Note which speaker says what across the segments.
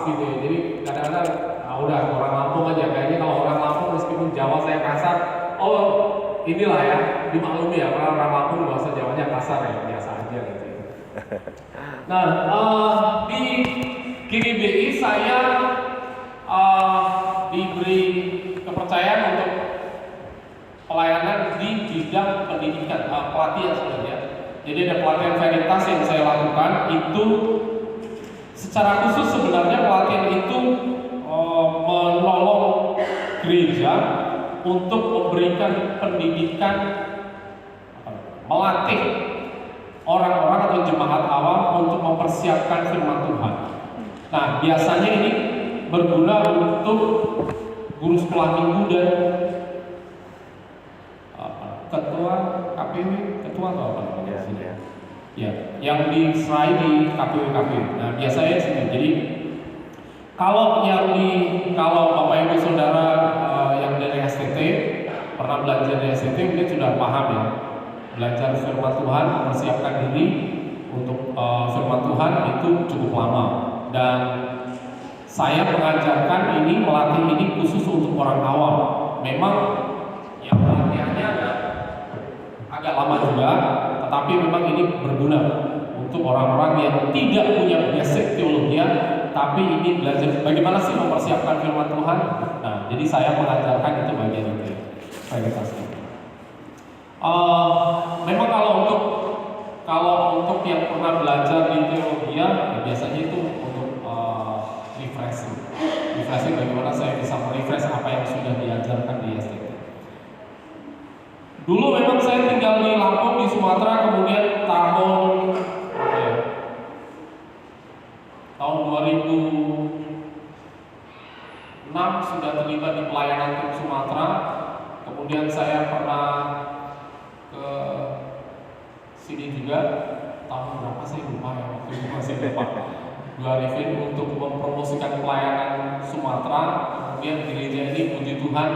Speaker 1: pas gitu ya. Jadi kadang-kadang udah orang Lampung aja, kayaknya kalau orang Lampung meskipun Jawa saya kasar, oh inilah ya, dimaklumi ya, orang Lampung bahasa Jawanya kasar ya, biasa aja gitu. Nah, di GIBI saya diberi kepercayaan untuk pelayanan di bidang pendidikan, pelatihan sebenarnya. Jadi ada pelatihan veritas yang saya lakukan itu secara khusus sebenarnya pelatihan itu menolong gereja untuk memberikan pendidikan, melatih orang-orang atau jemaat awam untuk mempersiapkan firman Tuhan. Nah, biasanya ini berguna untuk guru sekolah minggu dan ketua KPW, ketua atau apa namanya? Ya, yang diserai di KPW. Nah, biasanya sih. Jadi kalau Bapak Ibu Saudara yang dari STT pernah belajar di STT, mungkin sudah paham ya. Belajar firman Tuhan, mempersiapkan diri untuk firman Tuhan itu cukup lama. Dan saya mengajarkan ini, melatih ini khusus untuk orang awam. Memang yang pelatihannya agak lama juga, tetapi memang ini berguna untuk orang-orang yang tidak punya basic teologi, tapi ini belajar bagaimana sih mempersiapkan firman Tuhan. Nah, jadi saya mengajarkan itu bagian itu. Memang kalau untuk yang pernah belajar di teologi, ya biasanya itu untuk refreshing bagaimana saya bisa merefresh apa yang sudah diajarkan di STT. Dulu memang saya tinggal di Lampung, di Sumatera, kemudian tahun 2006 sudah terlibat di pelayanan tim Sumatera. Kemudian saya pernah ke sini juga tahun berapa saya lupa ya, waktu itu masih lupa. Dua Arifin untuk mempromosikan pelayanan Sumatera. Kemudian gereja ini puji Tuhan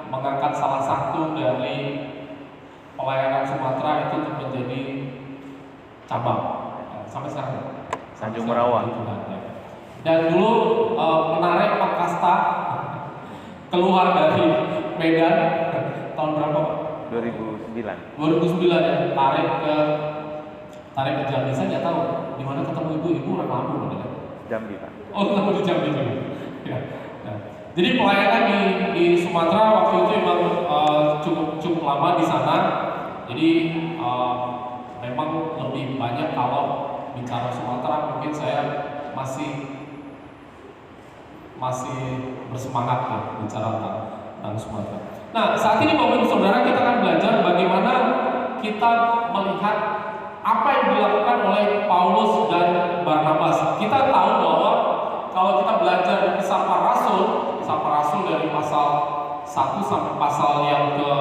Speaker 1: mengangkat salah satu dari pelayanan Sumatera itu untuk menjadi cabang sampai sekarang.
Speaker 2: Tanjung Merawa.
Speaker 1: Dan dulu menarik Pak Kasta keluar dari Medan tahun berapa Pak?
Speaker 2: 2009.
Speaker 1: 2009 ya, tarik ke Jambi. Saya nggak tahu di mana ketemu ibu orang Lampung kan?
Speaker 2: Jambi Pak.
Speaker 1: Oh, ketemu di Jambi juga. Ya. Nah, jadi pelayanan di Sumatera waktu itu memang cukup lama di sana. Jadi memang lebih banyak kalau bicara Sumatera, mungkin saya masih bersemangat ya bicara tentang Sumatera. Nah, saat ini Bapak Ibu Saudara, kita akan belajar bagaimana kita melihat apa yang dilakukan oleh Paulus dan Barnabas. Kita tahu bahwa kalau kita belajar di Kisah Para Rasul dari pasal 1 sampai pasal yang ke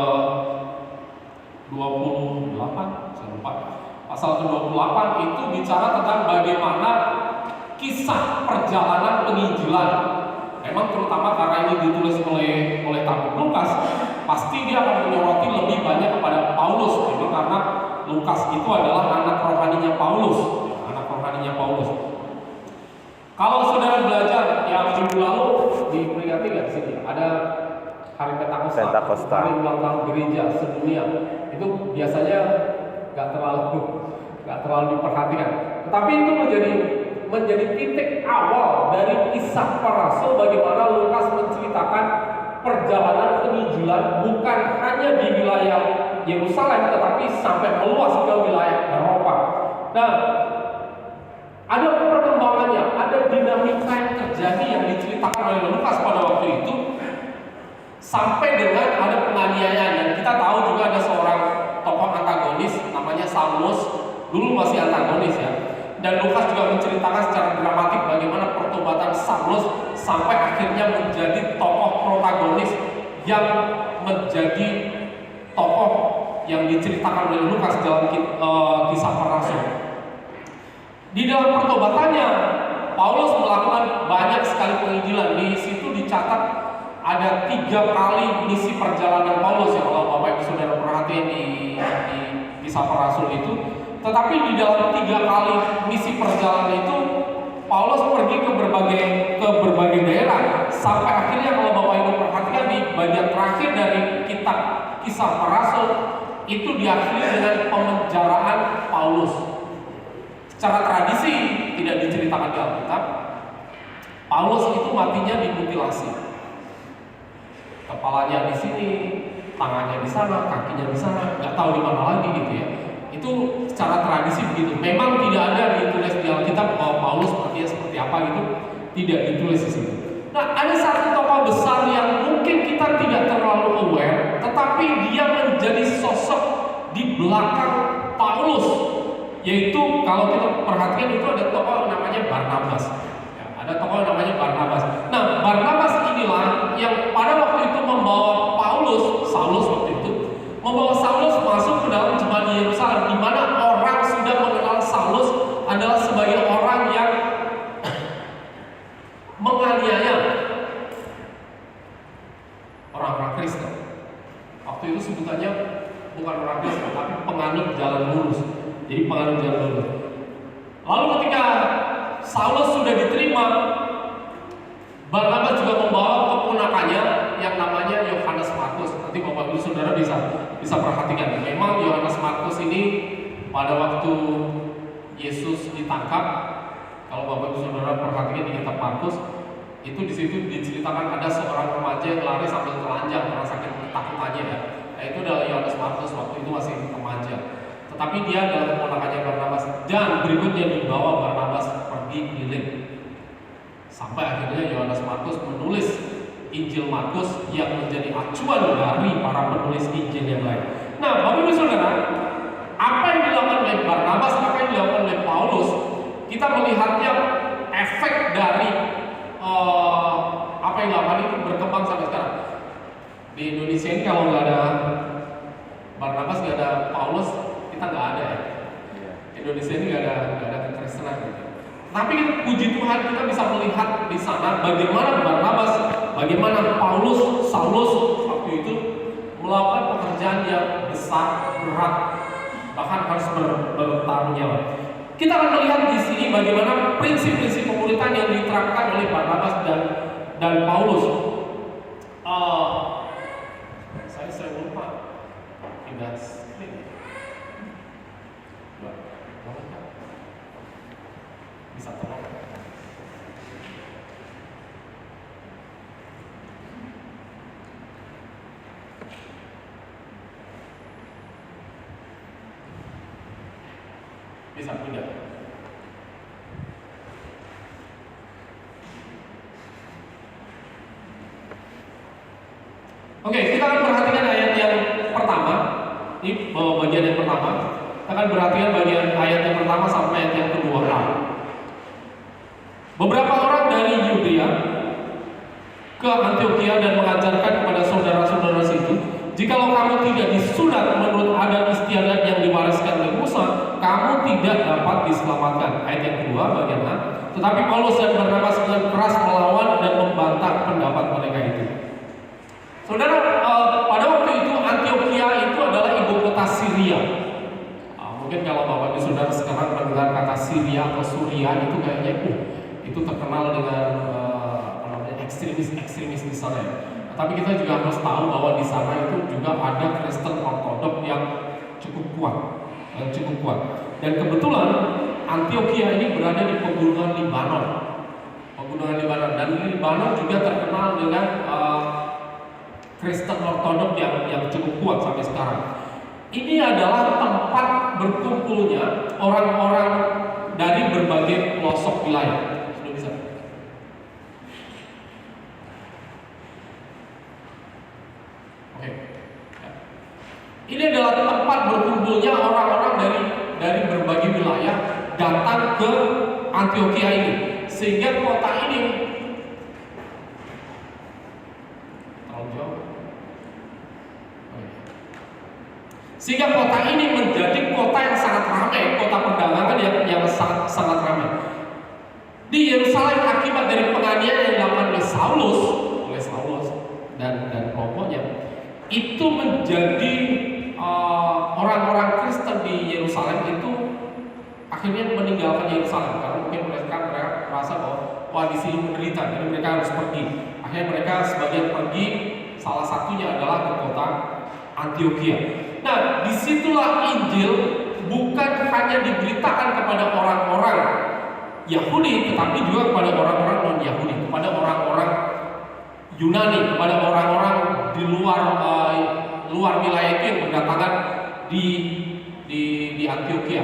Speaker 1: 28, saya lupa. Pasal ke-28 itu bicara tentang bagaimana kisah perjalanan penginjilan. Memang terutama karena ini ditulis oleh tabib Lukas, pasti dia akan menyoroti lebih banyak kepada Paulus. Memang karena Lukas itu adalah anak rohaninya Paulus. Kalau saudara belajar yang minggu lalu diperingati nggak di sini? Ada hari Pentakosta, hari ulang tahun gereja sedunia. Itu biasanya nggak terlalu diperhatikan. Tetapi itu menjadi titik awal dari kisah para rasul, bagaimana Lukas menceritakan perjalanan penginjilan bukan hanya di wilayah Yerusalem, tetapi sampai meluas ke wilayah Eropa. Nah, ada perkembangannya, ada dinamika yang terjadi yang diceritakan oleh Lukas pada waktu itu, sampai dengan ada penganiayaan. Dan kita tahu juga ada seorang tokoh antagonis namanya Saulus, dulu masih antagonis ya. Dan Lukas juga menceritakan secara dramatik bagaimana pertobatan Saulus sampai akhirnya menjadi tokoh protagonis yang menjadi tokoh yang diceritakan oleh Lukas dalam kisah para rasul. Di dalam pertobatannya, Paulus melakukan banyak sekali penginjilan. Di situ dicatat ada 3 kali misi perjalanan Paulus ya, kalau Bapak Ibu Saudara perhatiin di kisah para rasul itu. Tetapi di dalam 3 kali misi perjalanan itu, Paulus pergi ke itu diakhiri dengan pemenjaraan Paulus. Secara tradisi tidak diceritakan di Alkitab, Paulus itu matinya dimutilasi. Kepalanya di sini, tangannya di sana, kakinya di sana, nggak tahu di mana lagi gitu ya. Itu secara tradisi begitu. Memang tidak ada ditulis di Alkitab bahwa Paulus matinya seperti apa gitu, tidak ditulis di situ. Nah, ada satu tokoh besar yang mungkin kita tidak terlalu aware, tetapi dia menjadi sosok di belakang Paulus, yaitu kalau kita perhatikan itu ada tokoh namanya Barnabas. Ya, ada tokoh namanya Barnabas. Nah, Barnabas inilah yang pada waktu itu membawa Saulus waktu itu, membawa Saulus masuk ke dalam jemaat di Yerusalem, di mana orang sudah mengenal Saulus adalah sebagai orang yang menganiaya orang-orang Kristen. Waktu itu sebutannya bukan orang Kristen, tapi penganut jalan lurus. Jadi penganut jalan lurus. Lalu ketika Saulus sudah diterima, Barnabas juga membawa keponakannya yang namanya Yohanes Markus. Nanti Bapak Ibu Saudara bisa perhatikan. Memang Yohanes Markus ini pada waktu Yesus ditangkap, kalau Bapak Ibu Saudara perhatikan di kitab Markus, itu di situ diceritakan ada seorang remaja yang lari sambil telanjang karena saking ketakutannya ya. Nah, itu adalah Yohanes Markus, waktu itu masih remaja. Tetapi dia adalah keponakannya Barnabas, dan berikutnya dibawa Barnabas pergi keliling. Sampai akhirnya Yohanes Markus menulis Injil Markus yang menjadi acuan dari para penulis Injil yang lain. Nah, Bapak Ibu Saudara, apa yang dilakukan oleh Barnabas, apa yang dilakukan oleh Paulus, kita melihatnya efek dari apa yang dilakukan itu berkembang sampai sekarang. Di Indonesia ini kalau nggak ada Barnabas, nggak ada Paulus, kita nggak ada ya. Indonesia ini nggak ada kekristenan gitu. Tapi puji Tuhan kita bisa melihat di sana bagaimana Barnabas, bagaimana Saulus waktu itu melakukan pekerjaan yang besar, berat, bahkan harus bertaruh nyawa. Kita akan melihat di sini bagaimana prinsip-prinsip pemuritan yang diterapkan oleh Barnabas dan Paulus. Saya lupa tidak bisa tolong. Bisa tidak? Oke, kita akan perhatikan ayat yang pertama. Ini bagian yang pertama. Kita akan perhatikan bagian ayat yang pertama sampai ayat yang kedua. Beberapa orang dari Yudea ke Antiokhia dan mengajarkan kepada saudara-saudara situ, jikalau kamu tidak disunat menurut adat istiadat yang diwariskan oleh Musa, kamu tidak dapat diselamatkan. Ayat yang kedua bagian A. Tetapi Paulus dan Barnabas dengan keras melawan dan membantah pendapat mereka itu. Saudara, pada waktu itu Antiokhia itu adalah ibu kota Syria. Mungkin kalau Bapak Ibu Saudara sekarang mendengar kata Syria atau Suria itu kayaknya itu terkenal dengan ekstremis di sana. Tapi kita juga harus tahu bahwa di sana itu juga ada Kristen Ortodok yang cukup kuat. Dan kebetulan Antiokhia ini berada di pegunungan Libanon. Dan Libanon juga terkenal dengan Kristen Ortodok yang cukup kuat sampai sekarang. Ini adalah tempat berkumpulnya orang-orang dari berbagai pelosok wilayah. Sudah bisa? Oke. Ini adalah tempat berkumpulnya orang-orang dari berbagai wilayah datang ke Antiokhia ini, sehingga kota ini menjadi kota yang sangat ramai, kota perdagangan yang sangat ramai. Di Yerusalem akibat dari penganiayaan yang dilakukan oleh Saulus dan kelompoknya, itu menjadi orang-orang Kristen di Yerusalem itu akhirnya meninggalkan Yerusalem karena mungkin mereka merasa bahwa wah di sini menderita, jadi mereka harus pergi. Akhirnya mereka sebagian pergi, salah satunya adalah ke kota Antiokhia. Nah, disitulah Injil bukan hanya diberitakan kepada orang-orang Yahudi, tetapi juga kepada orang-orang non-Yahudi, kepada orang-orang Yunani, kepada orang-orang di luar wilayah itu yang berdatangan di Antioquia.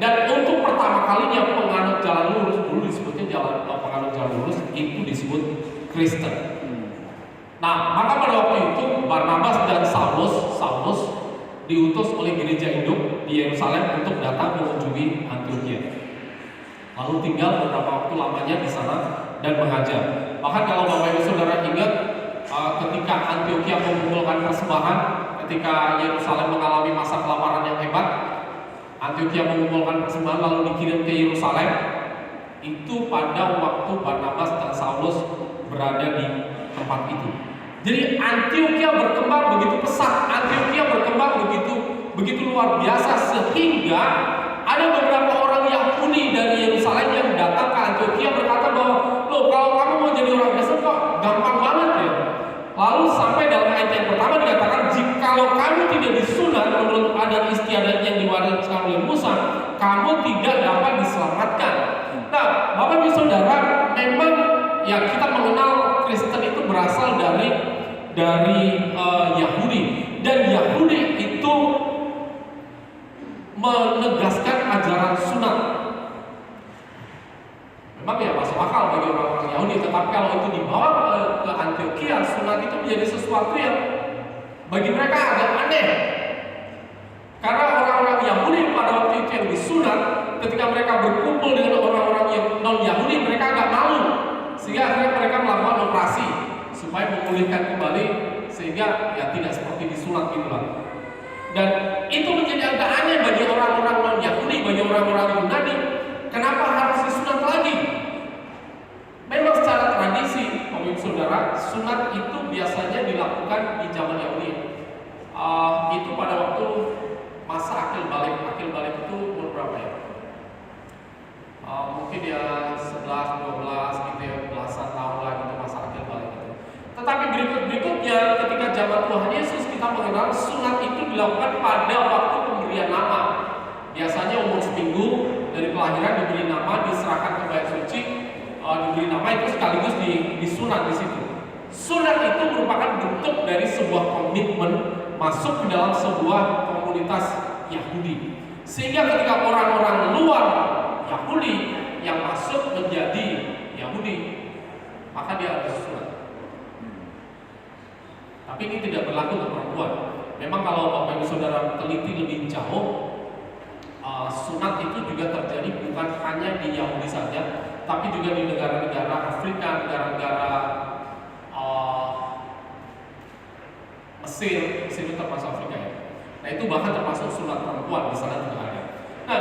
Speaker 1: Dan untuk pertama kalinya penganut jalan lurus, dulu disebutnya penganut jalan lurus, itu disebut Kristen. Nah, maka pada waktu itu Barnabas dan Saulus diutus oleh gereja induk di Yerusalem untuk datang mengunjungi Antioquia. Lalu tinggal beberapa waktu lamanya di sana dan mengajar. Bahkan kalau Bapak Ibu Saudara ingat, ketika Antioquia mengumpulkan persembahan, ketika Yerusalem mengalami masa kelaparan yang hebat, Antioquia mengumpulkan persembahan lalu dikirim ke Yerusalem. Itu pada waktu Barnabas dan Saulus berada di tempat itu. Jadi Antioquia berkembang begitu pesat, Antioquia berkembang begitu luar biasa, sehingga ada beberapa orang Yahudi dari Yerusalem yang datang ke Antioquia berkata bahwa, loh, kalau kamu mau jadi orang Kristen kok gampang banget ya. Lalu sampai dalam ayat yang pertama dikatakan, jikalau kamu tidak disunat menurut adat istiadat yang diwariskan oleh Musa, kamu tidak dapat diselamatkan. Nah, Bapak Ibu Saudara, memang ya kita mengenal Kristen itu berasal dari Yahudi, dan Yahudi itu menegaskan ajaran sunat. Memang ya masuk akal bagi orang-orang Yahudi, tetapi kalau itu dibawa ke Antioquia, sunat itu menjadi sesuatu yang bagi mereka agak aneh. Karena orang-orang Yahudi pada waktu itu yang disunat, ketika mereka berkumpul dengan orang-orang yang non-Yahudi, mereka agak malu, sehingga akhirnya mereka melakukan operasi supaya memulihkan kembali, sehingga ya tidak seperti disunat gitu lah. Dan itu menjadi agak aneh bagi orang-orang non-Yahudi, bagi orang-orang Yunani. Kenapa harus disunat lagi? Memang secara tradisi, Bapak Ibu Saudara, sunat itu biasanya dilakukan di zaman Yahudi. Itu pada waktu masa akil balik itu umur berapa ya? Mungkin ya 11, 12 gitu ya, belasan tahun lah gitu masa akil balik itu. Tetapi berikutnya ketika zaman Tuhan Yesus, kita mengenal sunat itu dilakukan pada waktu pemberian nama. Biasanya umur seminggu dari kelahiran diberi nama, diserahkan ke bait suci, diberi nama itu sekaligus disunat di situ. Sunat itu merupakan bentuk dari sebuah komitmen masuk ke dalam sebuah komunitas Yahudi. Sehingga ketika orang-orang luar Yahudi yang masuk menjadi Yahudi, maka dia harus sunat. Tapi ini tidak berlaku untuk perempuan. Memang kalau Bapak Ibu Saudara teliti lebih jauh, sunat itu juga terjadi bukan hanya di Yahudi saja, tapi juga di negara-negara Afrika, negara-negara Mesir itu termasuk Afrika ya. Nah itu bahkan termasuk sunat perempuan di sana juga ada. Nah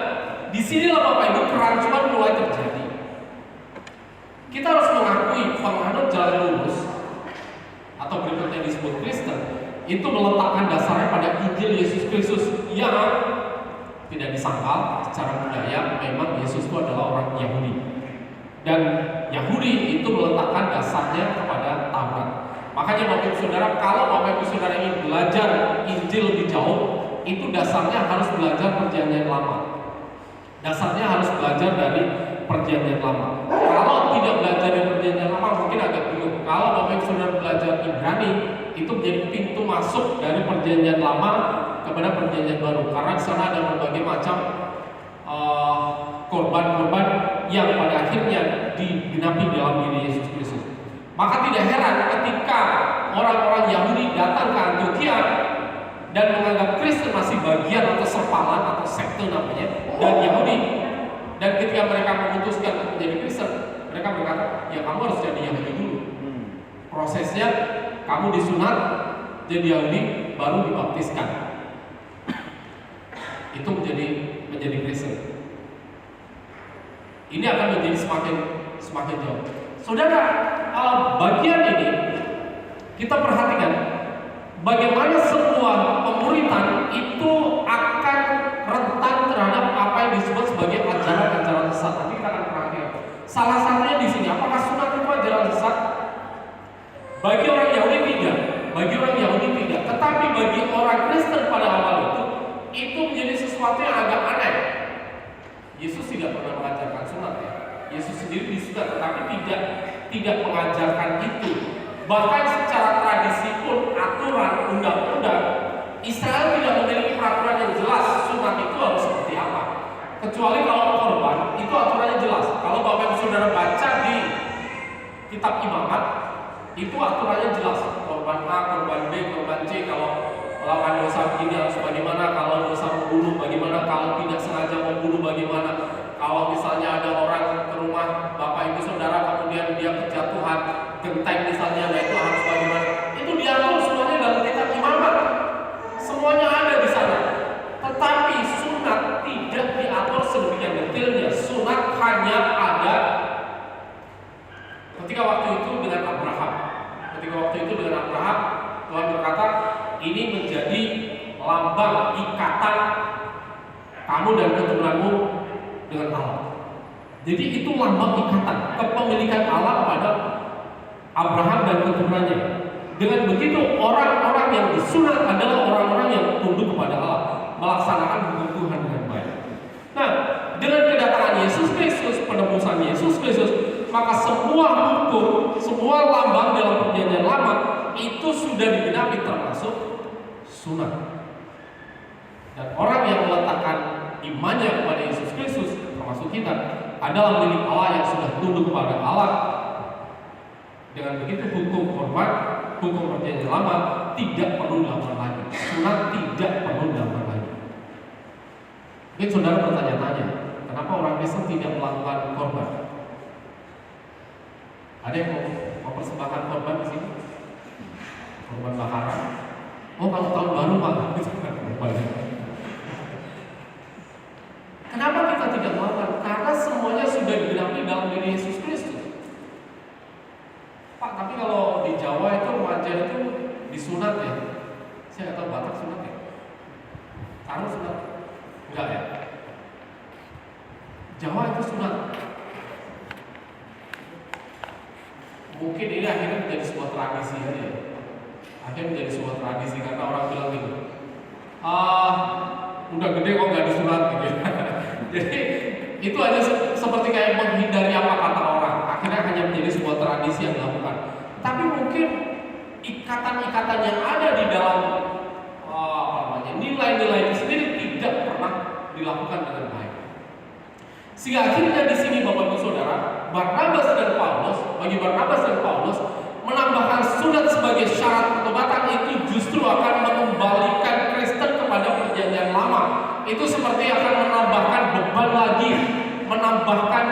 Speaker 1: disinilah Bapak Ibu kerancuan mulai terjadi. Kita harus mengakui penganut jalan lurus atau berikutnya disebut Kristen itu meletakkan dasarnya pada Injil Yesus Kristus yang tidak disangkal secara budaya. Memang Yesus itu adalah orang Yahudi, dan Yahudi itu meletakkan dasarnya kepada Taurat. Makanya Bapak Ibu Saudara, kalau Bapak Ibu Saudara ingin belajar Injil lebih jauh, itu dasarnya harus belajar Perjanjian Lama. Dasarnya harus belajar dari Perjanjian Lama. Kalau tidak belajar dari Perjanjian Lama mungkin agak bingung. Kalau Bapak Ibu Saudara belajar Ibrani, itu menjadi pintu masuk dari Perjanjian Lama kepada Perjanjian Baru, karena di sana ada berbagai macam korban-korban yang pada akhirnya digenapi dalam diri Yesus Kristus. Maka tidak heran ketika orang-orang Yahudi datang ke Antioquia dan menganggap Kristen masih bagian atau sempalan atau sekte namanya dan Yahudi, dan ketika mereka memutuskan untuk menjadi Kristen, mereka berkata, ya kamu harus jadi Yahudi dulu. Prosesnya kamu disunat jadi Yahudi baru dibaptiskan. Itu menjadi Kristen. Ini akan menjadi semakin jauh. Saudara, bagian ini kita perhatikan bagaimana sebuah pemuritan itu akan rentan terhadap apa yang disebut sebagai ajaran-ajaran sesat. Nanti kita akan perhatikan. Salah satunya di sini, apakah sunat itu ajaran sesat? Bagi orang Yahudi tidak, tetapi bagi orang Kristen pada awal itu menjadi sesuatu yang agak aneh. Yesus tidak pernah mengajarkan sunat ya. Yesus sendiri disunat, tetapi tidak mengajarkan itu. Bahkan secara tradisi pun, aturan, undang-undang, Israel tidak memiliki peraturan yang jelas sunat itu harus seperti apa. Kecuali kalau korban, itu aturannya jelas. Kalau Bapak Ibu Saudara baca di kitab imamat, itu aturannya jelas. Korban A, korban B, korban C. Kalau melakukan dosa begini harus bagaimana, kalau dosa membunuh bagaimana, kalau tidak sengaja membunuh bagaimana. Kalau misalnya ada orang ke rumah Bapak Ibu Saudara kemudian dia kejatuhan genteng misalnya, nah itu harus bagaimana. Itu diatur semuanya dalam kitab imamat. Semuanya ada di sana. Tetapi sunat tidak diatur sedemikian detailnya. Sunat hanya ada ketika waktu itu dengan Abraham. Tuhan berkata, ini menjadi lambang ikatan kamu dan keturunanmu dengan Allah. Jadi itu lambang ikatan kepemilikan Allah kepada Abraham dan keturunannya. Dengan begitu orang-orang yang disunat adalah orang-orang yang tunduk kepada Allah, melaksanakan hukum Tuhan dengan baik. Nah, dengan kedatangan Yesus Kristus, penebusan Yesus Kristus, maka semua hukum, semua lambang dalam perjanjian lama itu sudah digenapi, termasuk sunat. Dan orang yang meletakkan imannya kepada Yesus Kristus, termasuk kita, adalah milik Allah yang sudah tunduk kepada Allah. Dengan begitu hukum korban, hukum perjanjian lama tidak perlu dilakukan lagi. Sunat tidak perlu dilakukan lagi. Mungkin saudara bertanya-tanya, kenapa orang Kristen tidak melakukan korban? Ada yang mau persembahkan korban di sini? Korban bakaran? Oh, kalau tahun baru Pak, kenapa kita tidak melakukan? Karena semuanya sudah digenapi dalam diri Yesus Kristus. Pak, tapi kalau di Jawa itu remaja itu disunat ya? Saya nggak tahu Batak sunat ya? Karo sunat? Enggak ya? Jawa itu sunat. Mungkin ini akhirnya menjadi sebuah tradisi aja. Akhirnya menjadi sebuah tradisi karena orang bilang gitu, udah gede kok nggak disunat gitu. Jadi itu hanya seperti kayak menghindari apa kata orang. Akhirnya hanya menjadi sebuah tradisi yang dilakukan. Tapi mungkin ikatan-ikatan yang ada di dalam nilai-nilai itu sendiri tidak pernah dilakukan dengan baik. Sehingga akhirnya di sini Bapak Ibu Saudara, Barnabas dan Paulus, bagi Barnabas dan Paulus, menambahkan sunat sebagai syarat pertobatan itu justru akan mengembalikan Kristen kepada perjanjian lama. Itu seperti akan menambahkan beban lagi, menambahkan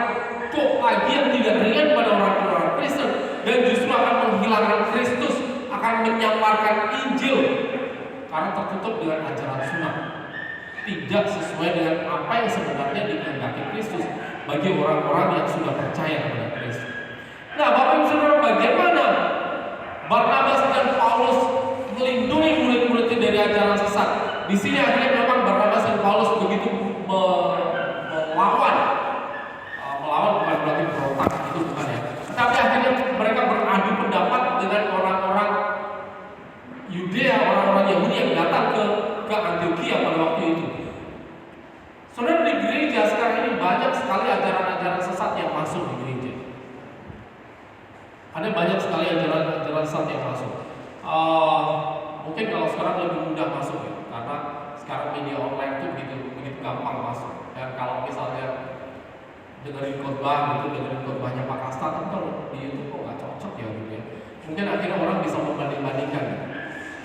Speaker 1: kok lagi yang tidak ringan pada orang-orang Kristen, dan justru akan menghilangkan Kristus, akan menyamarkan Injil karena tertutup dengan ajaran sunat. Tidak sesuai dengan apa yang sebenarnya dikehendaki Kristus bagi orang-orang yang sudah percaya kepada Kristus. Nah, Bapak Ibu Saudara, bagaimana Barnabas dan Paulus melindungi murid-muridnya dari ajaran sesat? Di sini akhirnya memang Barnabas dan Paulus begitu melawan bukan berarti berontak, itu bukan ya. Tapi akhirnya mereka beradu pendapat dengan orang-orang Yudea, orang-orang Yahudi yang datang ke Antioquia pada waktu itu. Saudara, di gereja sekarang ini banyak sekali ajaran-ajaran sesat yang masuk di gereja. Ada banyak sekali ajaran-ajaran sesat yang masuk. Mungkin kalau sekarang lebih mudah masuk ya, karena sekarang media online itu begitu gampang masuk. Dan kalau misalnya dengerin khotbahnya Pak Kasta, tapi kalau di YouTube kok nggak cocok ya gitu ya. Mungkin akhirnya orang bisa membanding-bandingkan.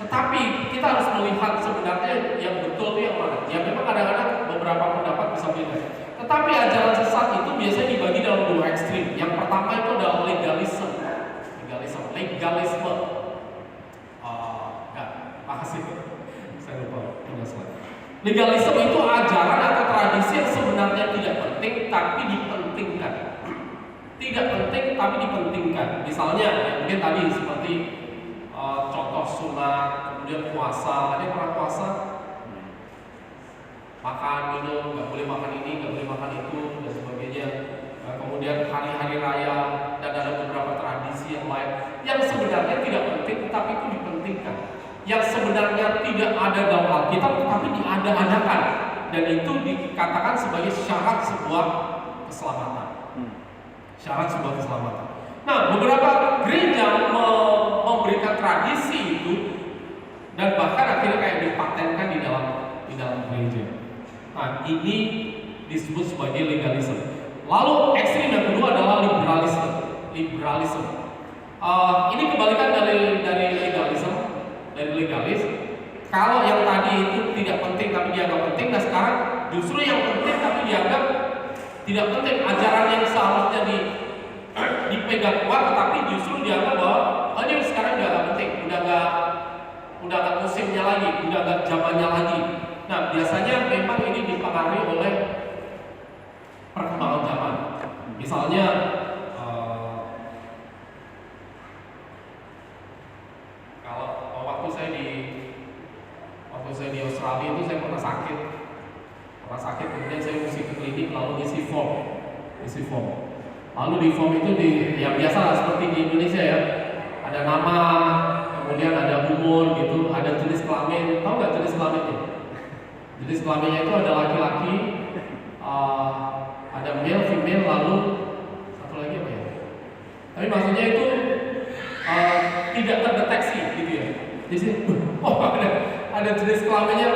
Speaker 1: Tetapi kita harus melihat sebenarnya yang betul itu yang mana. Ya memang kadang-kadang beberapa pendapat bisa beda. Tetapi ajaran sesat itu biasanya dibagi dalam dua ekstrim. Yang pertama itu adalah legalisme. Makasih. Saya lupa punya slide. Legalisme itu ajaran atau tradisi yang sebenarnya tidak penting tapi dipentingkan. Tidak penting tapi dipentingkan. Misalnya mungkin tadi seperti contoh sunat, kemudian puasa. Ada yang pernah puasa? Makan, minum, nggak boleh makan ini, nggak boleh makan itu, dan sebagainya. Kemudian hari-hari raya, dan ada beberapa tradisi yang lain yang sebenarnya tidak penting, tapi itu dipentingkan. yang sebenarnya tidak ada dalam Alkitab tetapi diada-adakan, dan itu dikatakan sebagai syarat sebuah keselamatan. Syarat sebuah keselamatan. Nah, beberapa gereja memberikan tradisi itu dan bahkan akhirnya kayak dipatenkan di dalam gereja. Nah, ini disebut sebagai legalisme. Lalu ekstrim yang kedua adalah liberalisme. Ini kebalikan dari legalisme, dari legalis. Kalau yang tadi itu tidak penting tapi dianggap penting, nah sekarang justru yang penting tapi dianggap tidak penting. Ajaran yang seharusnya dipegang kuat tetapi justru dianggap bahwa ini sekarang udah gak penting, udah gak musimnya lagi, udah gak zamannya lagi. Nah, biasanya memang ini dipengaruhi oleh perkembangan zaman. Misalnya kalau waktu saya di Australia itu saya pernah sakit, kemudian saya mesti ke klinik lalu isi form. Lalu di form itu yang biasa lah seperti di Indonesia ya, ada nama, kemudian ada umur gitu, ada jenis kelamin. Tahu nggak jenis kelaminnya? Jenis kelaminnya itu ada laki-laki, ada male, female, lalu satu lagi apa ya? Tapi maksudnya itu tidak terdeteksi gitu ya. Jadi ada jenis kelaminnya.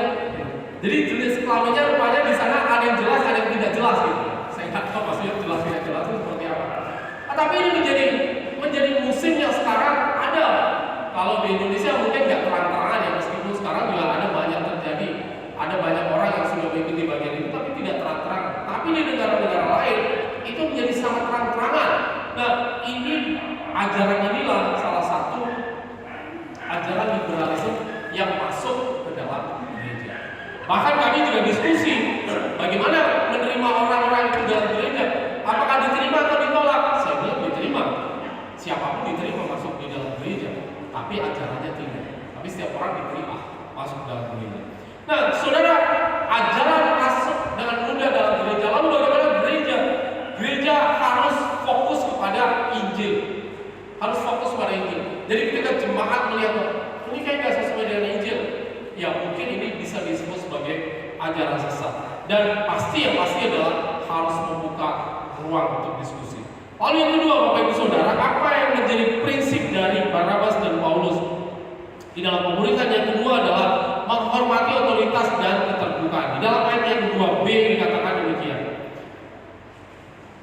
Speaker 1: Jadi jenis kelaminnya rupanya di sana ada yang jelas, ada yang tidak jelas gitu. Saya nggak tahu maksudnya jelas tidak jelas itu seperti apa. Tapi ini menjadi musim yang sekarang ada. Kalau di Indonesia mungkin nggak terang-terangan ya, meskipun sekarang juga ada banyak terjadi, ada banyak orang yang sudah mengikuti bagian itu, tapi tidak terang-terangan. Tapi di negara-negara lain itu menjadi sangat terang-terangan. Nah, ini ajaran inilah salah satu ajaran liberalisme yang masuk ke dalam gereja. Bahkan kami juga diskusi bagaimana menerima orang-orang itu dalam gereja. Apakah diterima atau ditolak? Saya bilang diterima. Siapapun diterima masuk di dalam gereja. Tapi ajarannya tidak. Tapi setiap orang diterima masuk dalam gereja. Nah, saudara, ajaran masuk dengan mudah dalam gereja. Lalu bagaimana gereja? Gereja harus fokus kepada Injil. Harus fokus pada Injil. Jadi ketika jemaat melihat ini kayak gak sesuai dengan Injil, ya mungkin ini bisa disebut sebagai ajaran sesat. Dan yang pasti adalah harus membuka ruang untuk diskusi. Lalu yang kedua, Bapak Ibu Saudara, apa yang menjadi prinsip dari Barnabas dan Paulus di dalam pemuritan? Yang kedua adalah menghormati otoritas dan keterbukaan. Di dalam ayat yang kedua B dikatakan demikian.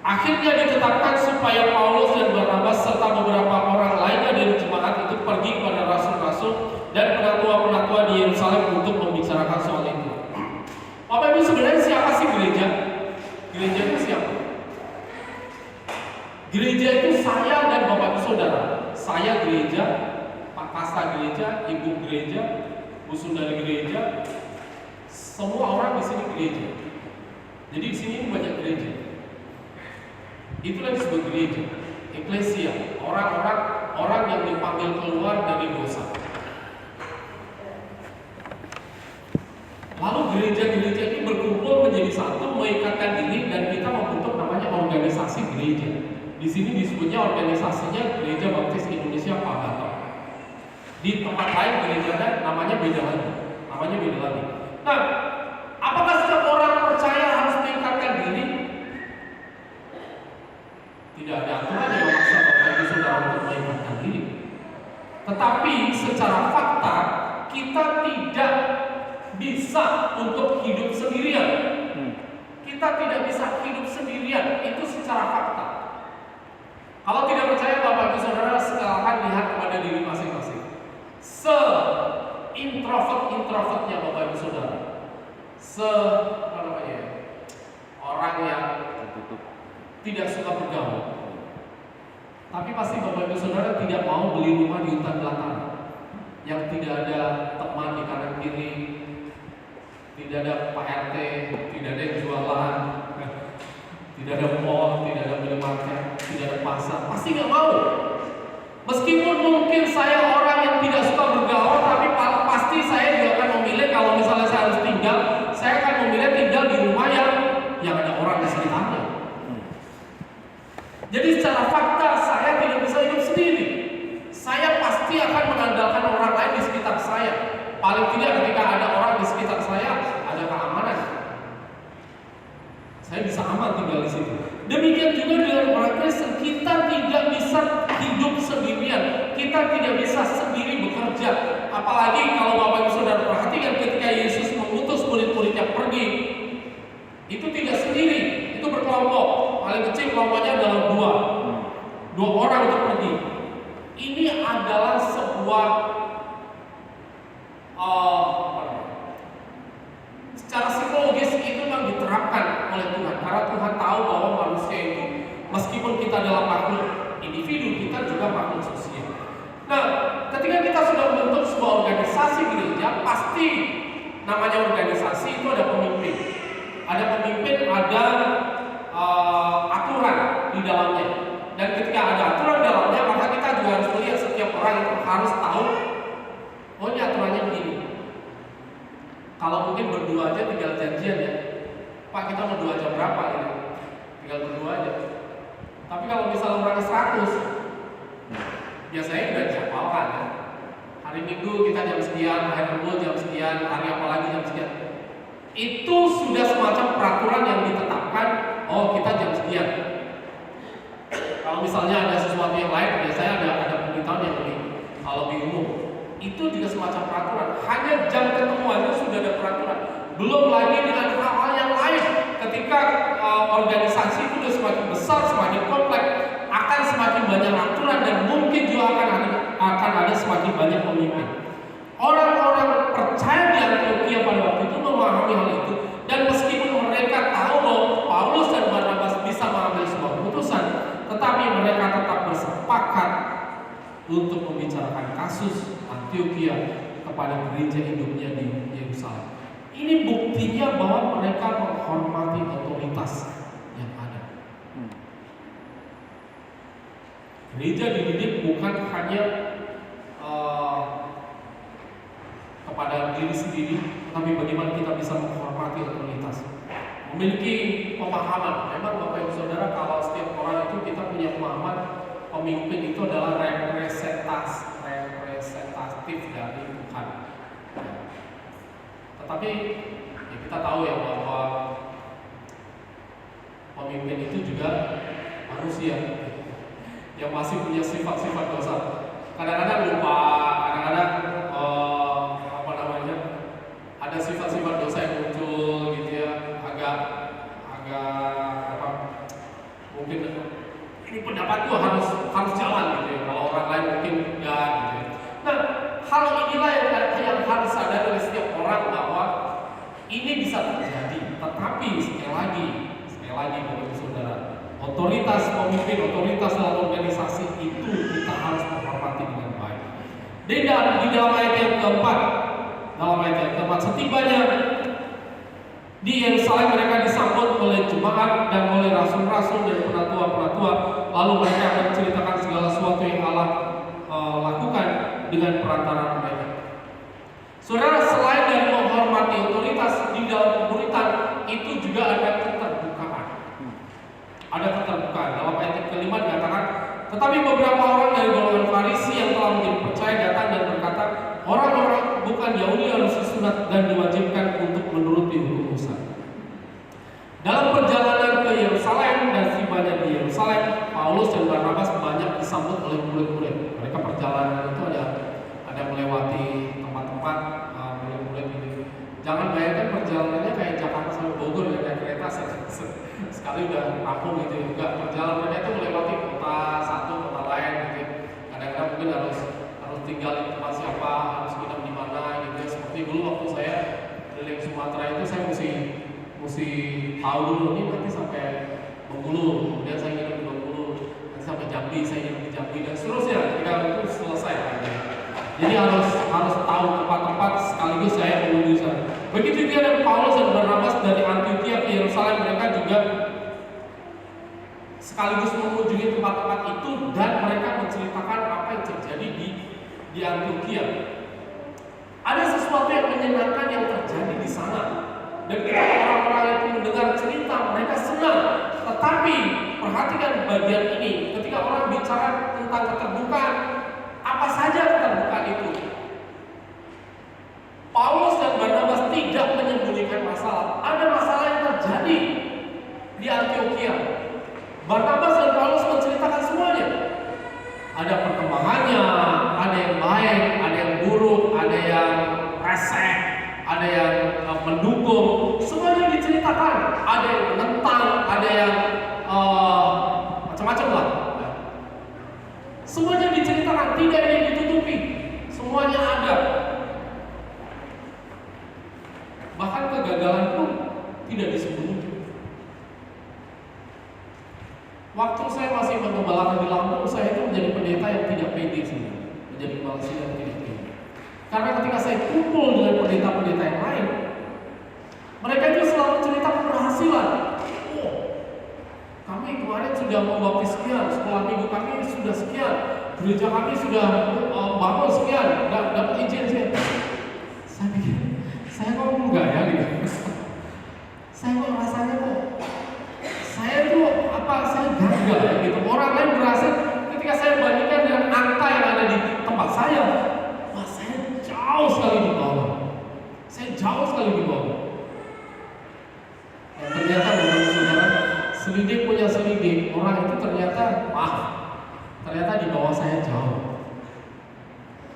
Speaker 1: Akhirnya ditetapkan supaya Paulus dan Barnabas serta beberapa orang lainnya dari jemaat itu pergi kepada rasul-rasul dan penatua-penatua di Yerusalem untuk membicarakan soal itu. Bapak Ibu, sebenarnya siapa sih gereja? Gereja itu siapa? Gereja itu saya dan Bapak Ibu Saudara. Saya gereja, Pak Kasta gereja, Ibu gereja, Bu Sundari gereja, semua orang di sini gereja. Jadi di sini banyak gereja. Itulah disebut gereja, eklesia, orang yang dipanggil keluar dari dosa. Lalu gereja-gereja ini berkumpul menjadi satu, mengikatkan diri, dan kita membentuk namanya organisasi gereja. Di sini disebutnya organisasinya Gereja Baptis Indonesia Pagato. Di tempat lain gerejanya namanya beda lagi. Nah, apakah setiap orang percaya harus mengikatkan diri? Tidak ada aturan yang memaksa Bapak Ibu Saudara untuk mengikatkan diri. Tetapi secara fakta kita tidak bisa untuk hidup sendirian. Kita tidak bisa hidup sendirian, itu secara fakta. Kalau tidak percaya Bapak Ibu Saudara, silakan lihat kepada diri masing-masing. Introvert-introvertnya Bapak Ibu Saudara, orang yang tidak suka bergaul. Tapi pasti Bapak Ibu Saudara tidak mau beli rumah di hutan belantara, yang tidak ada teman di kanan kiri, tidak ada Pak RT, tidak ada yang jualan, tidak ada mall, tidak ada minimarket, tidak ada pasar. Pasti nggak mau. Meskipun mungkin saya orang yang tidak suka bergaul, tapi pasti saya juga akan memilih, kalau misalnya saya harus tinggal, saya akan memilih tinggal di rumah yang ada orang di sekitarnya. Jadi secara fakta saya tidak bisa hidup sendiri. Saya pasti akan mengandalkan orang lain di sekitar saya saya. Paling tidak ketika ada orang di sekitar saya, ada keamanan. Saya bisa aman tinggal di situ. Demikian juga dengan orang Kristen, kita tidak bisa hidup sendirian. Kita tidak bisa sendiri bekerja. Apalagi kalau Bapak Ibu Saudara perhatikan ketika Yesus mengutus murid-muridnya pergi, itu tidak sendiri, itu berkelompok. Paling kecil kelompoknya adalah dua orang untuk pergi. Ini adalah sebuah secara psikologis itu memang diterapkan oleh Tuhan, karena Tuhan tahu bahwa manusia itu meskipun kita adalah makhluk individu, kita juga makhluk sosial. Nah, ketika kita sudah membentuk sebuah organisasi gereja, pasti namanya organisasi itu ada pemimpin. Ada pemimpin, ada aturan di dalamnya. Dan ketika ada aturan di dalamnya, maka kita juga harus melihat setiap orang itu harus tahu, oh ini aturannya begini. Kalau mungkin berdua aja tinggal janjian ya, Pak kita mau 2 jam berapa ini? Tinggal berdua aja. Tapi kalau misalnya orang 100, biasanya udah dijadwalkan ya. Hari Minggu kita jam sekian, hari Rabu jam sekian, hari apa lagi jam sekian. Itu sudah semacam peraturan yang ditetapkan, oh kita jam sekian. Kalau misalnya ada sesuatu yang lain, biasanya ada pemberitahuan yang lebih umum. Itu juga semacam peraturan. Hanya jam ketemuannya sudah ada peraturan. Belum lagi dengan hal-hal yang lain. Ketika organisasi itu sudah semakin besar, semakin kompleks, akan semakin banyak aturan dan mungkin juga akan ada semakin banyak pemimpin. Orang-orang percaya di Antiokhia pada waktu itu memahami hal itu, dan meskipun mereka tahu bahwa Paulus dan Barnabas bisa mengambil sebuah keputusan, tetapi mereka tetap bersepakat untuk membicarakan kasus Antiokhia kepada gereja hidupnya di Yerusalem. Ini buktinya bahwa mereka menghormati otoritas yang ada. Gereja dididik bukan hanya kepada diri sendiri, tapi bagaimana kita bisa menghormati otoritas, memiliki pemahaman. Memang Bapak Ibu Saudara, kalau setiap orang itu kita punya pemahaman pemimpin itu adalah representatif dari Tuhan. Tetapi ya kita tahu ya bahwa pemimpin itu juga manusia yang masih punya sifat-sifat dosa. Kadang-kadang lupa, kadang-kadang ada sifat-sifat dosa yang muncul gitu ya, agak mungkin ini pendapatku harus jalan gitu ya, kalau orang lain mungkin enggak gitu ya. Nah, hal inilah yang harus sadar oleh setiap orang bahwa ini bisa terjadi. Tetapi sekali lagi Bapak Ibu Saudara, otoritas pemimpin, otoritas dalam organisasi itu kita harus menghormati dengan baik. Di dalam ayat yang keempat, setibanya di Yerusalem mereka disambut oleh jemaat dan oleh rasul-rasul dan penatua-penatua. Lalu mereka menceritakan segala sesuatu yang Allah lakukan dengan perantara mereka. Saudara, selain dari menghormati otoritas di dalam pemuritan, itu juga ada keterbukaan. Ada keterbukaan. Dalam ayat yang kelima dikatakan, tetapi beberapa orang dari golongan Farisi yang telah menjadi percaya datang dan berkata, orang-orang bukan Yahudi harus disunat dan diwajibkan untuk menuruti hukum Musa. Dalam perjalanan ke Yerusalem dan tibanya di Yerusalem, Paulus dan Barnabas banyak disambut oleh murid-murid. Mereka perjalanan itu ada melewati tempat-tempat murid-murid ini. Jangan bayangkan perjalanannya kayak Jakarta sampai Bogor ya, naik kereta sekali udah rampung gitu. Enggak, perjalanannya itu melewati kota satu, kota lain gitu. Kadang-kadang mungkin harus tinggal di tempat siapa, harus nginep di mana gitu ya. Seperti dulu waktu saya keliling Sumatera itu saya mesti tahu dulu nih nanti sampai Bengkulu, kemudian saya nginep di Bengkulu, nanti sampai Jambi saya nginep di Jambi dan seterusnya ketika itu selesai gitu. Jadi harus tahu tempat-tempat sekaligus saya menuju sana. Begitu juga dengan Paulus dan Barnabas dari Antiokhia ke Yerusalem, mereka juga sekaligus mengunjungi tempat-tempat itu dan mereka menceritakan apa yang terjadi di Antiokhia. Ada sesuatu yang menyenangkan yang terjadi di sana. Dan ketika orang-orang itu mendengar cerita, mereka senang. Tetapi perhatikan bagian ini, ketika orang bicara tentang keterbukaan, apa saja keterbukaan itu? Barnabas dan Paulus menceritakan semuanya. Ada perkembangannya, ada yang baik, ada yang buruk, ada yang resek, ada yang mendukung. Semuanya diceritakan. Ada yang menentang, ada yang macam-macam lah. Semuanya diceritakan, tidak ada yang ditutupi. Semuanya ada. Bahkan kegagalan pun tidak disembunyikan. Waktu saya masih mengembalakan di Lampung, saya itu menjadi pendeta yang tidak pede sebenarnya, menjadi kepala sidang yang tidak pede. Karena ketika saya kumpul dengan pendeta-pendeta yang lain, mereka itu selalu cerita keberhasilan. Oh, kami kemarin sudah membaptis sekian, sekolah minggu kami sudah sekian, gereja kami sudah bangun sekian, dapat izin sekian. Saya pikir, saya kok enggak ya gitu. Saya kok rasanya kok saya tuh saya gagal ya gitu. Orang lain berhasil, ketika saya bandingkan dengan angka yang ada di tempat saya, wah saya jauh sekali di bawah. Saya jauh sekali di bawah. Ya, ternyata bapak saudara, selidik punya selidik, orang itu ternyata di bawah saya jauh.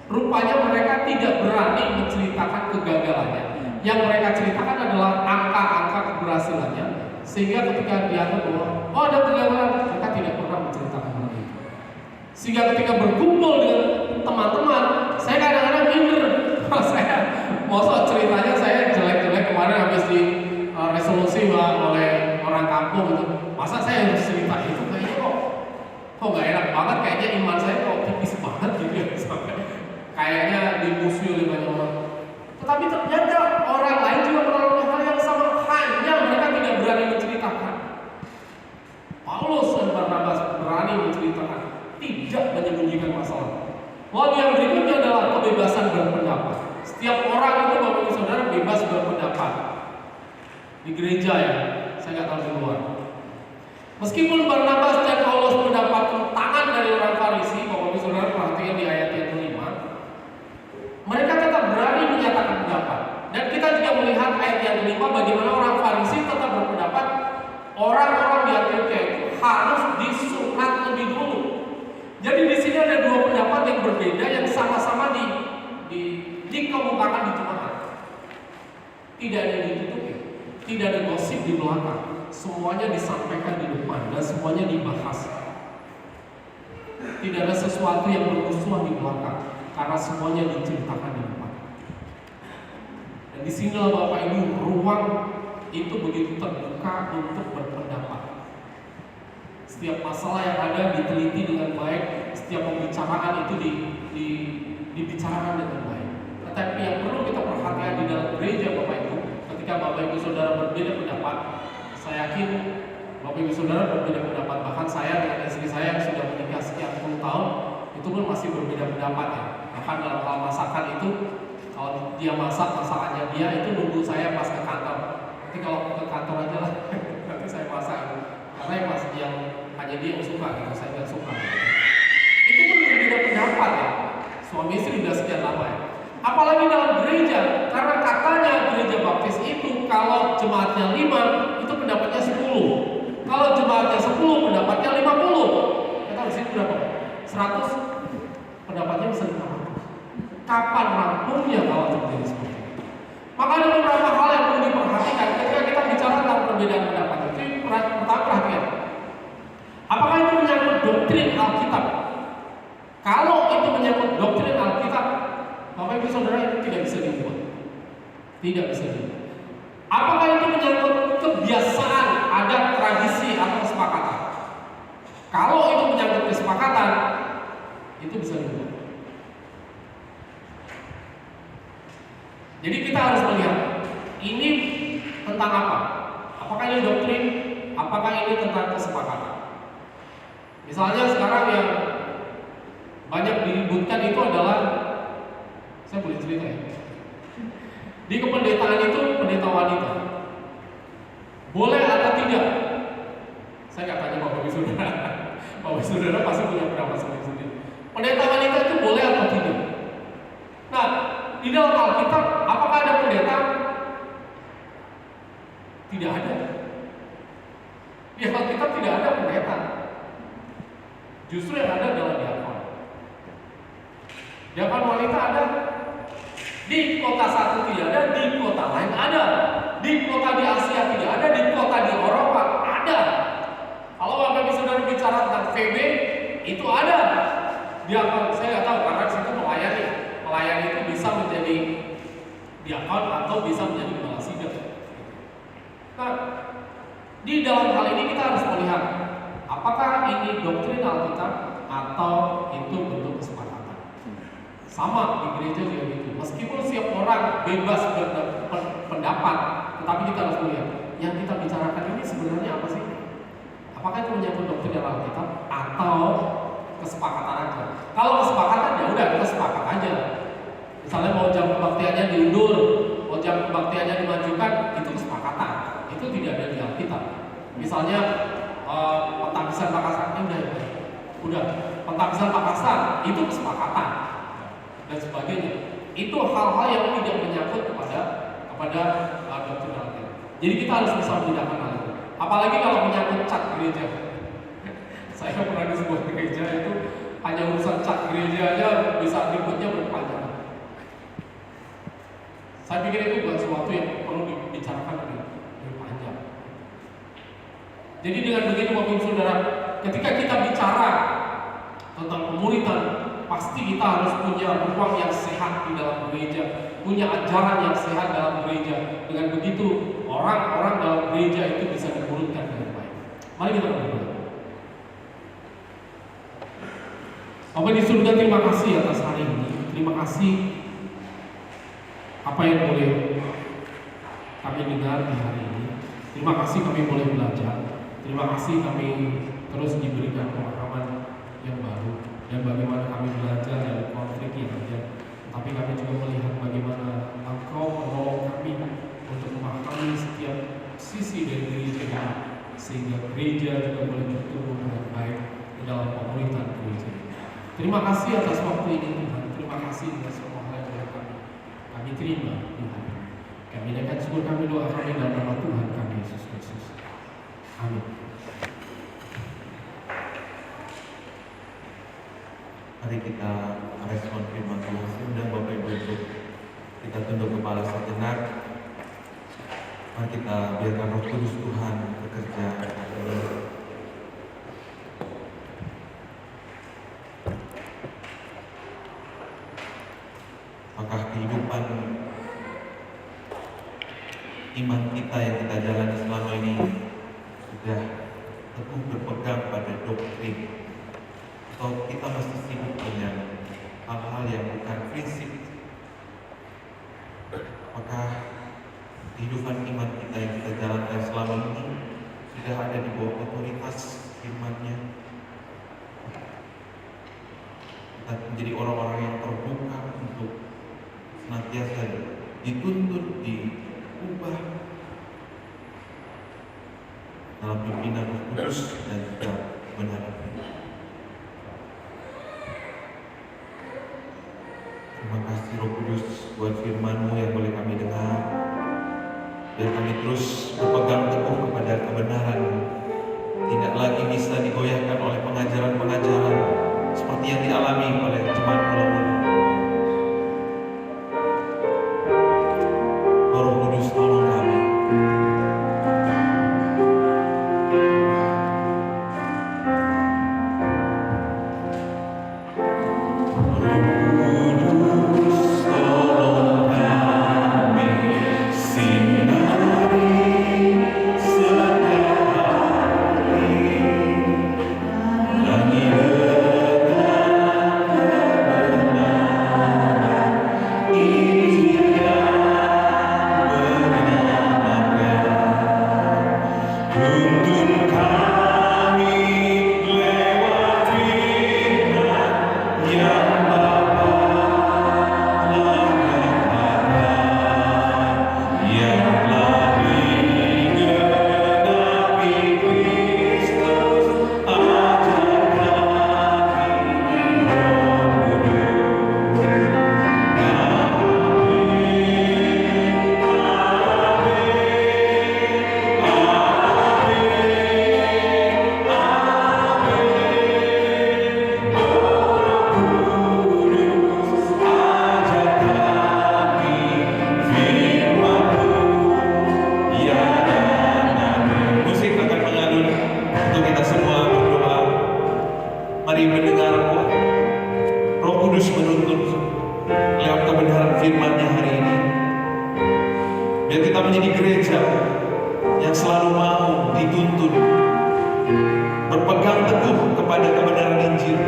Speaker 1: Rupanya mereka tidak berani menceritakan kegagalannya. Yang mereka ceritakan adalah angka-angka keberhasilannya. Sehingga ketika dianggap bahwa ada kegagalan, mereka tidak pernah menceritakan hal itu. Sehingga ketika berkumpul dengan teman-teman, saya kadang-kadang minder. Saya masa ceritanya saya jelek-jelek kemarin habis di resolusi oleh orang kampung itu. Masa saya harus cerita itu? Kayaknya kok nggak enak banget. Kayaknya iman saya kok tipis banget gitu ya. Sampai kayaknya dimusuhi oleh banyak orang. Tetapi ternyata orang lain juga mengalami hal yang sama, hanya mereka tidak berani menceritakan. Paulus dan Barnabas berani menceritakan, tidak menyembunyikan masalah. Lalu yang berikutnya adalah kebebasan berpendapat. Setiap orang itu bapak ibu saudara bebas berpendapat. Di gereja ya, saya nggak tahu di luar. Meskipun Barnabas dan Paulus mendapat tentangan dari orang Farisi, bapak ibu saudara perhatikan di ayat yang kelima, mereka tetap berani menyatakan pendapat. Dan kita juga melihat ayat yang kelima bagaimana orang Farisi tetap berpendapat orang-orang di Antiokhia itu harus disunat lebih dulu. Jadi di sini ada dua pendapat yang berbeda yang sama-sama dikemukakan di jemaat. Tidak ada yang ditutupi, tidak ada gosip di belakang. Semuanya disampaikan di depan dan semuanya dibahas. Tidak ada sesuatu yang bermusuhan di belakang, karena semuanya diceritakan di depan. Dan di sinilah Bapak Ibu ruang itu begitu terbuka untuk berpendapat. Setiap masalah yang ada diteliti dengan baik, setiap pembicaraan itu dibicarakan dengan baik. Tetapi yang perlu kita perhatikan di dalam gereja Bapak Ibu, ketika Bapak Ibu Saudara berbeda pendapat, saya yakin Bapak Ibu Saudara berbeda pendapat. Bahkan saya dengan istri saya yang sudah menikah sekian puluh tahun, itu pun masih berbeda pendapat ya. Bahkan dalam hal masakan itu, kalau dia masak masakannya dia itu nunggu saya pas ke kantor. Nanti kalau ke kantor aja lah, nanti saya masak. Karena yang hanya dia yang suka gitu, saya nggak suka. Itu pun berbeda pendapat ya. Suami istri udah sekian lama ya. Apalagi dalam gereja, karena katanya gereja baptis itu kalau jemaatnya 5, itu pendapatnya 10. Kalau jemaatnya 10, pendapatnya 50. Kita di sini berapa? 100. Pendapatnya bisa 500. Kapan rampungnya kalau terjadi seperti itu? Maka ada beberapa hal yang perlu diperhatikan ketika kita bicara tentang perbedaan pendapat. Itu pertama perhatian. Apakah itu menyangkut doktrin Alkitab? Kalau itu menyangkut doktrin Alkitab, Bapak Ibu Saudara, itu tidak bisa dibuat. Tidak bisa dibuat. Apakah itu menyangkut kebiasaan, adat, tradisi, atau kesepakatan? Kalau itu menyangkut kesepakatan, itu bisa dibuat. Jadi kita harus melihat ini tentang apa? Apakah ini doktrin? Apakah ini tentang kesepakatan? Misalnya sekarang yang banyak diributkan itu adalah, saya boleh cerita ya, di kependetaan itu pendeta wanita boleh atau tidak? Saya nggak tanya Bapak Ibu Saudara. Bapak Ibu Saudara pasti punya pendapat sendiri-sendiri. Pendeta wanita itu boleh atau tidak? Nah, di dalam Alkitab apakah ada pendeta? Tidak ada. Di Alkitab tidak ada pendeta. Justru yang ada adalah diakon. Diakon wanita ada di kota satu tidak ada, di kota lain ada, di kota di Asia tidak ada, di kota di Eropa ada. Kalau Bapak Saudara bicara tentang VB itu ada. Diakon saya nggak tahu karena situ melayani. Melayani itu bisa menjadi diakon atau bisa menjadi kepala sidang. Nah, di dalam hal ini kita harus melihat apakah ini doktrin Alkitab atau itu bentuk kesepakatan. Sama di gereja juga gitu. Meskipun setiap orang bebas berpendapat, tetapi kita harus melihat yang kita bicarakan ini sebenarnya apa sih? Apakah itu menyangkut doktrin Alkitab atau kesepakatan aja? Kalau kesepakatan ya udah kita sepakat aja. Misalnya mau jam kebaktiannya diundur, mau jam kebaktiannya dimajukan, itu kesepakatan. Itu tidak ada di Alkitab. Misalnya pentabisan Makassar udah pentabisan Makassar itu kesepakatan dan sebagainya. Itu hal-hal yang tidak menyangkut kepada doktrin Alkitab. Jadi kita harus bisa membedakan hal itu. Apalagi kalau menyangkut cat gereja. Saya pernah di sebuah gereja itu hanya urusan cat gereja aja bisa ributnya berkepanjangan. Saya pikir itu bukan sesuatu yang perlu dibicarakan lebih panjang. Jadi dengan begitu Bapak Ibu Saudara, ketika kita bicara tentang pemuritan, pasti kita harus punya ruang yang sehat di dalam gereja, punya ajaran yang sehat dalam gereja. Dengan begitu orang-orang dalam gereja itu bisa dimuridkan dengan baik. Mari kita berdoa. Bapak di surga, terima kasih atas hari ini. Terima kasih apa yang boleh kami dengar di hari ini. Terima kasih kami boleh belajar. Terima kasih kami terus diberikan pemahaman yang baru dan bagaimana kami belajar dari konflik yang ada. Tapi kami juga melihat bagaimana Engkau menolong kami untuk memahami setiap sisi dari gereja ini, sehingga gereja juga boleh bertumbuh dengan baik di dalam pemerintahan gereja. Terima kasih atas waktu ini Tuhan. Terima kasih atas semua hal yang kami terima Tuhan. Kami naikkan syukur kami, doa kami dalam nama Tuhan kami Yesus Kristus. Amin.
Speaker 3: Mari kita respon firman Tuhan. Undang Bapak Ibu untuk kita tunduk kepala sejenak. Mari kita biarkan Roh Kudus Tuhan bekerja. Apakah kehidupan iman kita yang kita jalani selama ini sudah teguh berpegang pada doktrin, atau kita masih sibuk dengan hal-hal yang bukan prinsip? Apakah kehidupan iman kita yang kita jalankan selama ini sudah ada di bawah otoritas firman-Nya? Kita menjadi orang-orang yang terbuka untuk senantiasa dituntut, diubah dalam pimpinan Roh Kudus dan juga kebenaran. Terima kasih Roh Kudus buat firman-Mu yang boleh kami dengar. Biar kami terus berpegang teguh kepada kebenaran-Mu, tidak lagi bisa digoyahkan oleh pengajaran-pengajaran seperti yang dialami oleh jemaat Pulau Ulu. Roh Kudus, tolong kami. Sinari setiap Mari mendengar Roh Kudus menuntun lewat kebenaran firman-Nya hari ini. Biar kita menjadi gereja yang selalu mau dituntun, berpegang teguh kepada kebenaran Injil.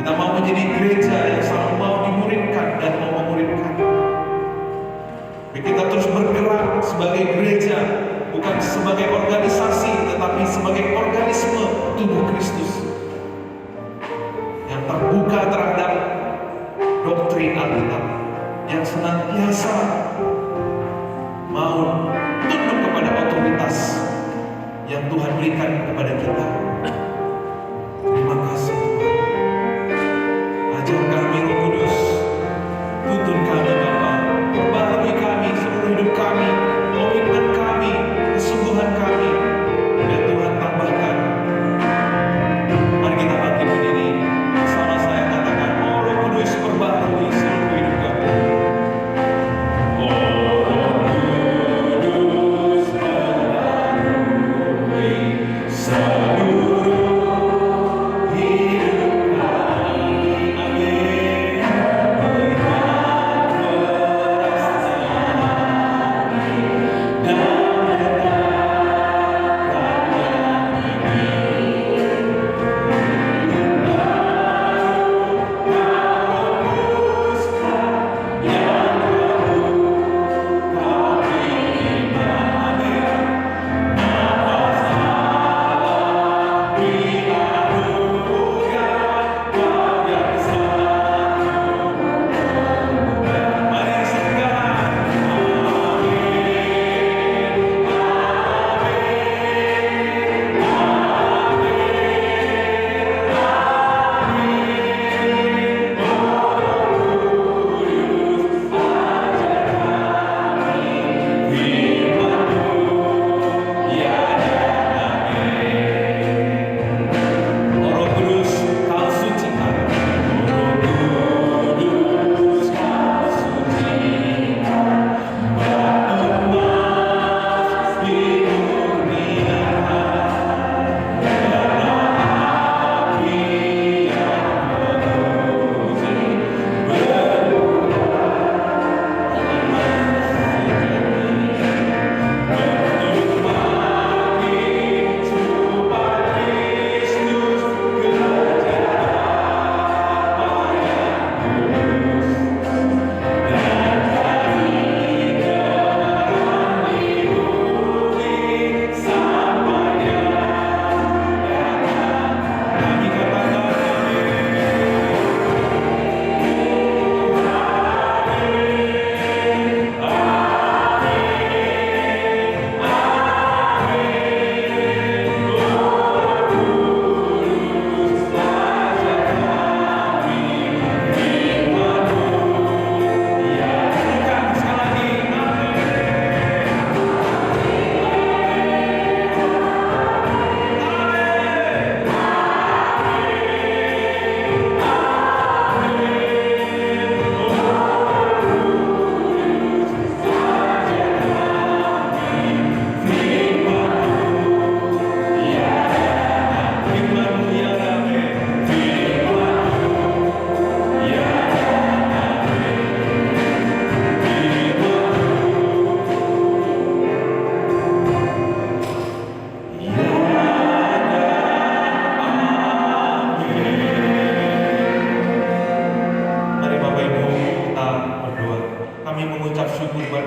Speaker 3: Kita mau menjadi gereja yang selalu mau dimuridkan dan mau memuridkan. Biar kita terus bergerak sebagai gereja, bukan sebagai organisasi, tetapi sebagai organisme tubuh Kristus yang terbuka terhadap doktrin Alkitab, yang senantiasa mau tunduk kepada otoritas yang Tuhan berikan kepada kita. Terima kasih Tuhan. Ajar kami Roh Kudus, tuntun kami Bapa, perbarui kami seluruh hidup kami, komitmen kami, kesungguhan kami, dan Tuhan tambahkan. Mari kita bangkit berdiri bersama saya, katakan, oh Roh Kudus perbarui seluruh hidup kami.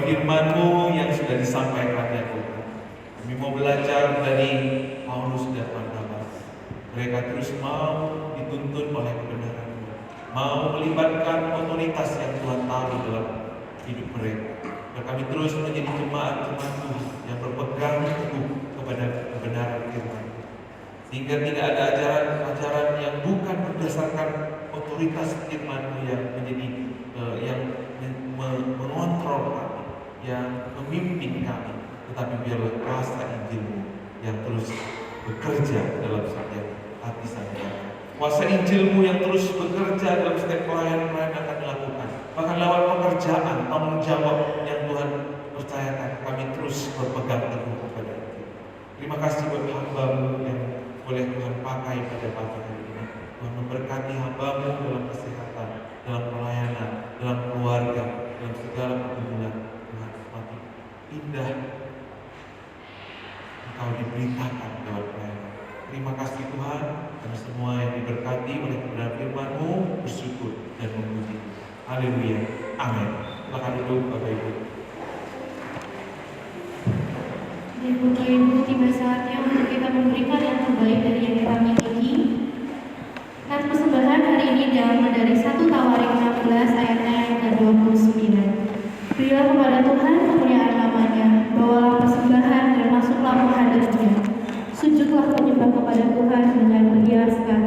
Speaker 3: firman-Mu yang sudah disampaikan ya Tuhan. Kami mau belajar dari Paulus dan Barnabas. Mereka terus mau dituntun oleh kebenaran-Mu, mau melibatkan otoritas yang Tuhan taruh dalam hidup mereka. Dan kami terus menjadi jemaat-jemaat Tuhan yang berpegang teguh kepada kebenaran firman. Sehingga tidak ada ajaran-ajaran yang bukan berdasarkan otoritas firman-Mu yang menjadi yang mengontrol kami, yang memimpin kami, tetapi biarlah kuasa Injil-Mu yang terus bekerja dalam setiap hati saya. Kuasa Injil-Mu yang terus bekerja dalam setiap pelayanan-pelayanan yang kami lakukan. Bahkan lewat pekerjaan, tanggung jawab yang Tuhan percayakan, kami terus berpegang teguh kepada Injil. Terima kasih buat hamba-Mu yang boleh Tuhan pakai pada pagi hari ini. Tuhan memberkati hamba-Mu dalam kesehatan, dalam pelayanan, dalam keluarga, dalam segala pergumulan. Tuhan, semakin indah Engkau diberitakan dalam pelayanan. Terima kasih Tuhan, kami semua yang diberkati oleh kebenaran firman-Mu bersyukur dan memuji. Haleluya. Amin. Silakan duduk Bapak Ibu.
Speaker 4: Dan Bapak Ibu, tiba saatnya untuk kita memberikan yang terbaik dari yang kita miliki. Nah, persembahan hari ini diambil dari 1 Tawarik 16 ayatnya yang ke-29. Berilah kepada Tuhan kemuliaan namanya, bawalah persembahan dan masuklah menghadap Dia. Sujudlah menyembah kepada Tuhan dengan berhiaskan